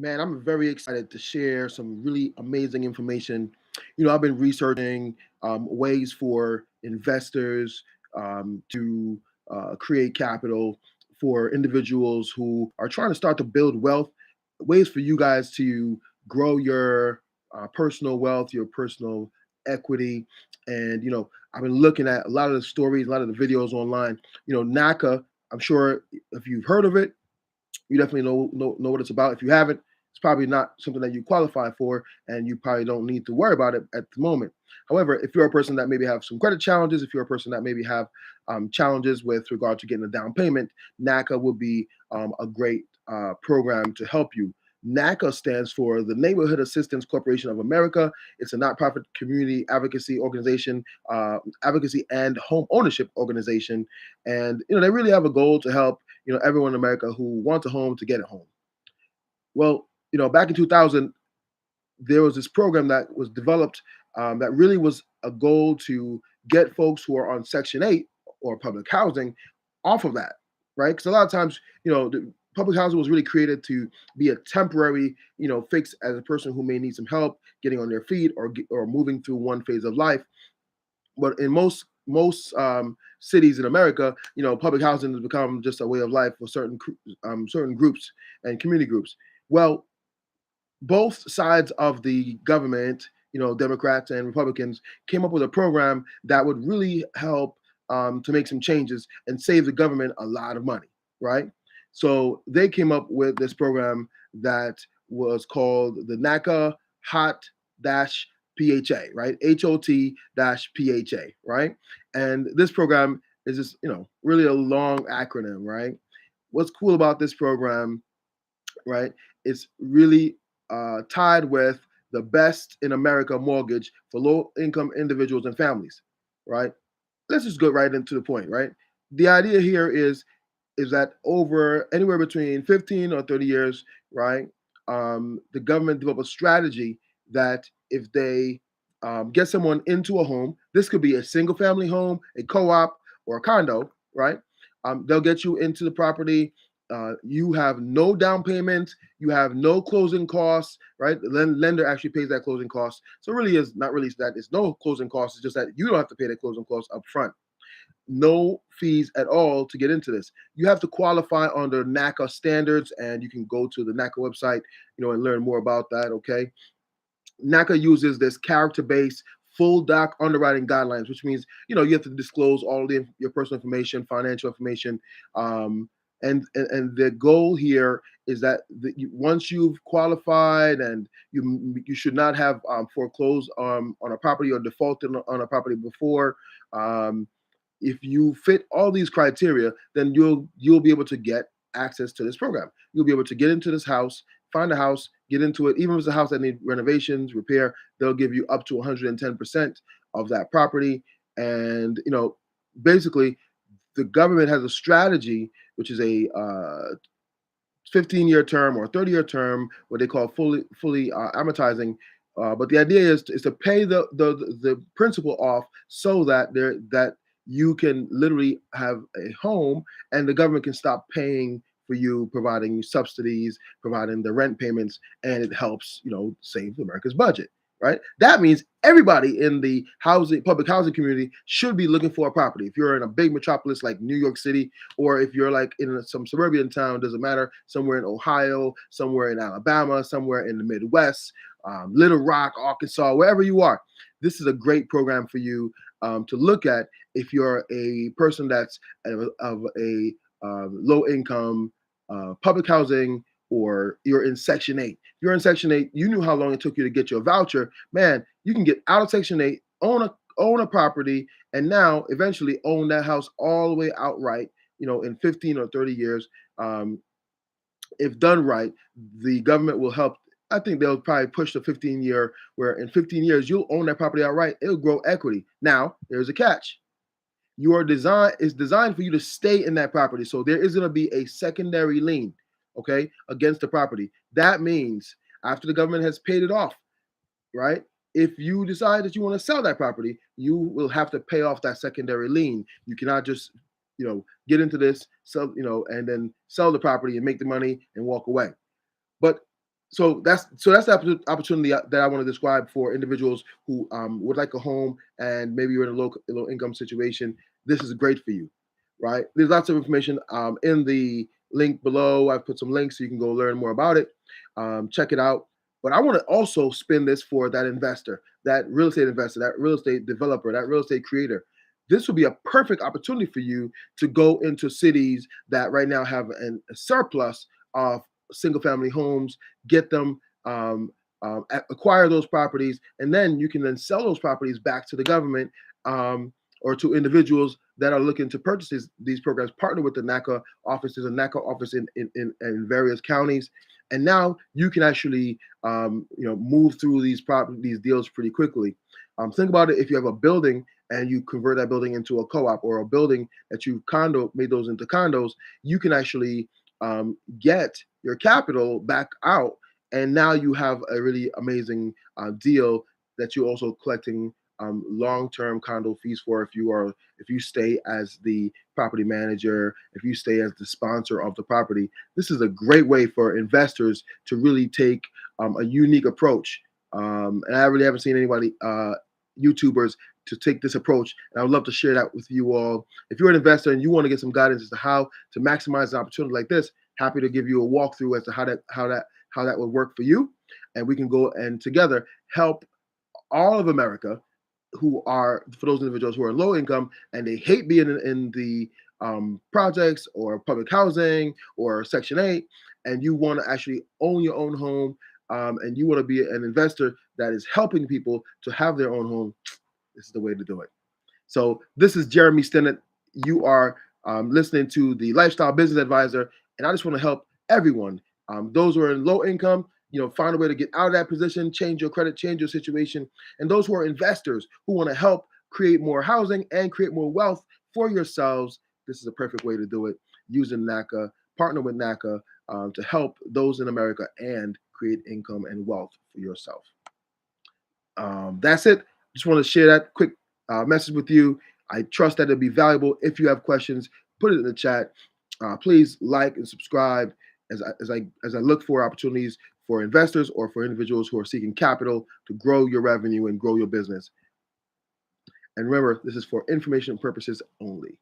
Man, I'm very excited to share some really amazing information. I've been researching ways for investors to create capital for individuals who are trying to start to build wealth, ways for you guys to grow your personal wealth, your personal equity. And, I've been looking at a lot of the stories, a lot of the videos online. NACA, I'm sure if you've heard of it, you definitely know what it's about. If you haven't, it's probably not something that you qualify for, and you probably don't need to worry about it at the moment. However, if you're a person that maybe have some credit challenges, if you're a person that maybe have challenges with regard to getting a down payment, NACA will be a great program to help you. NACA stands for the Neighborhood Assistance Corporation of America. It's a nonprofit community advocacy organization, advocacy and home ownership organization, and they really have a goal to help everyone in America who wants a home to get a home. Well, back in 2000, there was this program that was developed that really was a goal to get folks who are on Section 8 or public housing off of that, right? Because a lot of times, the public housing was really created to be a temporary, fix as a person who may need some help getting on their feet or moving through one phase of life. But in most cities in America, public housing has become just a way of life for certain groups and community groups. Well, both sides of the government, Democrats and Republicans, came up with a program that would really help to make some changes and save the government a lot of money, right? So they came up with this program that was called the NACA Hot Dash PHA, right? HOT dash PHA, right? And this program is just, really a long acronym, right? What's cool about this program, right? It's really tied with the Best in America mortgage for low income individuals and families, right? Let's just go right into the point, right? The idea here is that over anywhere between 15 or 30 years, right, the government developed a strategy that if they get someone into a home, this could be a single family home, a co-op, or a condo, right? They'll get you into the property. You have no down payment. You have no closing costs, right? The lender actually pays that closing cost. So it really is not really that it's no closing costs. It's just that you don't have to pay the closing costs up front. No fees at all to get into this. You have to qualify under NACA standards, and you can go to the NACA website, and learn more about that. Okay, NACA uses this character-based full doc underwriting guidelines, which means you have to disclose all your personal information, financial information, and the goal here is that once you've qualified and you should not have foreclosed on a property or defaulted on a property before. If you fit all these criteria, then you'll be able to get access to this program. You'll be able to get into this house, find a house, get into it. Even if it's a house that needs renovations, repair, they'll give you up to 110% of that property. And basically, the government has a strategy, which is a 15-year term or 30-year term, what they call fully amortizing. But the idea is to pay the principal off so that you can literally have a home and the government can stop paying for you, providing subsidies, providing the rent payments, and it helps save America's budget. Right. That means everybody in the public housing community should be looking for a property. If you're in a big metropolis like New York City, or if you're like in some suburban town, doesn't matter, somewhere in Ohio, somewhere in Alabama, somewhere in the Midwest, Little Rock, Arkansas, wherever you are, this is a great program for you to look at if you're a person that's of a low income public housing, or you're in Section 8. If you're in Section 8, you knew how long it took you to get your voucher. Man, you can get out of Section 8, own a property, and now eventually own that house all the way outright, in 15 or 30 years. If done right, the government will help. I think they'll probably push the 15-year, where in 15 years, you'll own that property outright. It'll grow equity. Now, there's a catch. Your design is designed for you to stay in that property. So there is going to be a secondary lien, okay, against the property. That means after the government has paid it off, right? If you decide that you want to sell that property, you will have to pay off that secondary lien. You cannot just, get into this, sell, and then sell the property and make the money and walk away. But So that's the opportunity that I want to describe for individuals who would like a home, and maybe you're in a low income situation. This is great for you, right? There's lots of information in the link below. I've put some links so you can go learn more about it. Check it out. But I want to also spin this for that investor, that real estate investor, that real estate developer, that real estate creator. This would be a perfect opportunity for you to go into cities that right now have a surplus of single family homes, get them, acquire those properties, and then you can then sell those properties back to the government, or to individuals that are looking to purchase these programs. Partner with the NACA office. There's a NACA office in various counties, and now you can actually move through these deals pretty quickly. Think about it: if you have a building and you convert that building into a co-op, or a building that you made those into condos, you can actually get your capital back out, and now you have a really amazing deal that you're also collecting long-term condo fees for, if you stay as the property manager, if you stay as the sponsor of the property. This is a great way for investors to really take a unique approach, and I really haven't seen anybody, YouTubers, to take this approach, and I would love to share that with you all. If you're an investor and you want to get some guidance as to how to maximize an opportunity like this, happy to give you a walkthrough as to how that would work for you, and we can go and together help all of America, for those individuals who are low income and they hate being in the projects or public housing or Section 8, and you want to actually own your own home, and you want to be an investor that is helping people to have their own home. This is the way to do it. So this is Jeremy Stinnett. You are listening to the Lifestyle Business Advisor, and I just want to help everyone. Those who are in low income, find a way to get out of that position, change your credit, change your situation. And those who are investors who want to help create more housing and create more wealth for yourselves, this is a perfect way to do it. Using NACA, partner with NACA to help those in America and create income and wealth for yourself. That's it. Just want to share that quick message with you. I trust that it'll be valuable. If you have questions, put it in the chat. Please like and subscribe as I look for opportunities for investors or for individuals who are seeking capital to grow your revenue and grow your business. And remember, this is for information purposes only.